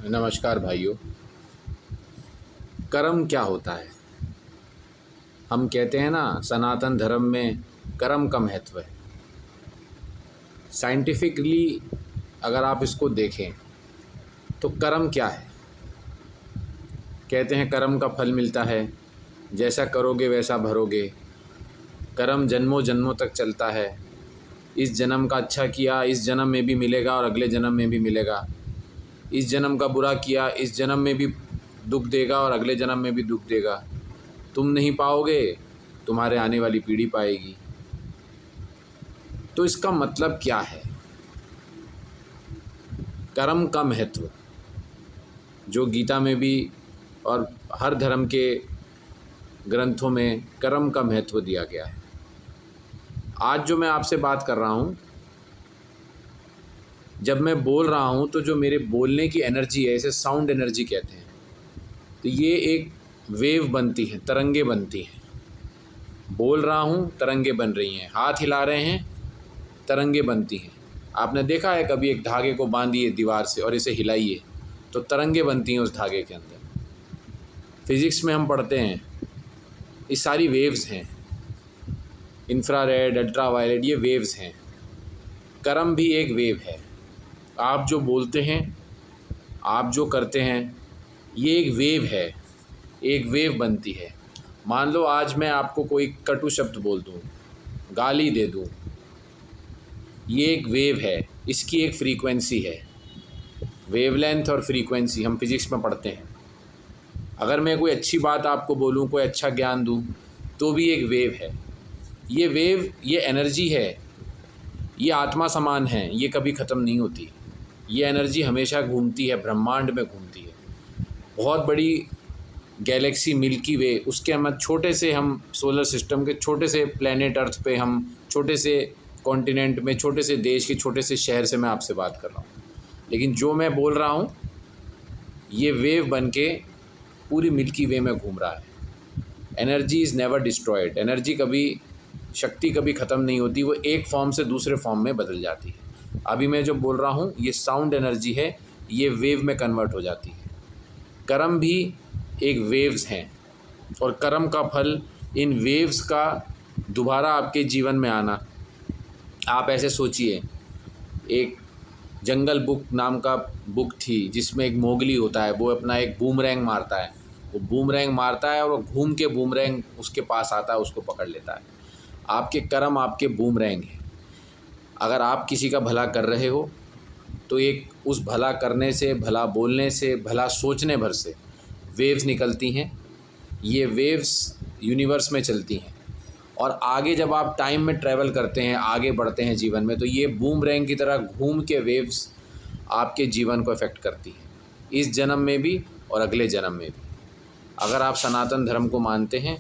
नमस्कार भाइयों। कर्म क्या होता है? हम कहते हैं ना, सनातन धर्म में कर्म का महत्व है। साइंटिफिकली अगर आप इसको देखें तो कर्म क्या है? कहते हैं कर्म का फल मिलता है, जैसा करोगे वैसा भरोगे। कर्म जन्मों जन्मों तक चलता है। इस जन्म का अच्छा किया इस जन्म में भी मिलेगा और अगले जन्म में भी मिलेगा। इस जन्म का बुरा किया इस जन्म में भी दुख देगा और अगले जन्म में भी दुख देगा। तुम नहीं पाओगे, तुम्हारे आने वाली पीढ़ी पाएगी। तो इसका मतलब क्या है? कर्म का महत्व जो गीता में भी और हर धर्म के ग्रंथों में कर्म का महत्व दिया गया है। आज जो मैं आपसे बात कर रहा हूँ, जब मैं बोल रहा हूँ तो जो मेरे बोलने की एनर्जी है, इसे साउंड एनर्जी कहते हैं। तो ये एक वेव बनती है, तरंगे बनती हैं। बोल रहा हूँ, तरंगे बन रही हैं। हाथ हिला रहे हैं, तरंगे बनती हैं। आपने देखा है कभी एक धागे को बांधिए दीवार से और इसे हिलाइए तो तरंगे बनती हैं उस धागे के अंदर। फिज़िक्स में हम पढ़ते हैं, ये सारी वेव्स हैं। इंफ्रारेड, अल्ट्रावायलेट, ये वेव्स हैं। कर्म भी एक वेव है। आप जो बोलते हैं, आप जो करते हैं, ये एक वेव है, एक वेव बनती है। मान लो आज मैं आपको कोई कटु शब्द बोल दूँ, गाली दे दूँ, ये एक वेव है, इसकी एक फ्रीक्वेंसी है। वेवलेंथ और फ्रीक्वेंसी हम फिज़िक्स में पढ़ते हैं। अगर मैं कोई अच्छी बात आपको बोलूँ, कोई अच्छा ज्ञान दूँ, तो भी एक वेव है। ये वेव, ये एनर्जी है, ये आत्मा समान है, ये कभी ख़त्म नहीं होती। ये एनर्जी हमेशा घूमती है, ब्रह्मांड में घूमती है। बहुत बड़ी गैलेक्सी मिल्की वे, उसके हम छोटे से, हम सोलर सिस्टम के छोटे से प्लैनेट अर्थ पे, हम छोटे से कॉन्टिनेंट में, छोटे से देश के छोटे से शहर से मैं आपसे बात कर रहा हूँ। लेकिन जो मैं बोल रहा हूँ, ये वेव बन के पूरी मिल्की वे में घूम रहा है। Energy is never destroyed. Energy कभी, शक्ति कभी ख़त्म नहीं होती, वो एक फॉर्म से दूसरे फॉर्म में बदल जाती है। अभी मैं जो बोल रहा हूँ, ये साउंड एनर्जी है, ये वेव में कन्वर्ट हो जाती है। कर्म भी एक वेव्स हैं और कर्म का फल इन वेव्स का दोबारा आपके जीवन में आना। आप ऐसे सोचिए, एक जंगल बुक नाम का बुक थी जिसमें एक मोगली होता है, वो अपना एक बूमरैंग मारता है। वो बूमरैंग मारता है और वो घूम के बूमरैंग उसके पास आता है, उसको पकड़ लेता है। आपके कर्म आपके बूमरैंग हैं। अगर आप किसी का भला कर रहे हो तो एक उस भला करने से, भला बोलने से, भला सोचने भर से वेव्स निकलती हैं। ये वेव्स यूनिवर्स में चलती हैं और आगे जब आप टाइम में ट्रैवल करते हैं, आगे बढ़ते हैं जीवन में, तो ये बूमरैंग की तरह घूम के वेव्स आपके जीवन को अफेक्ट करती हैं, इस जन्म में भी और अगले जन्म में भी। अगर आप सनातन धर्म को मानते हैं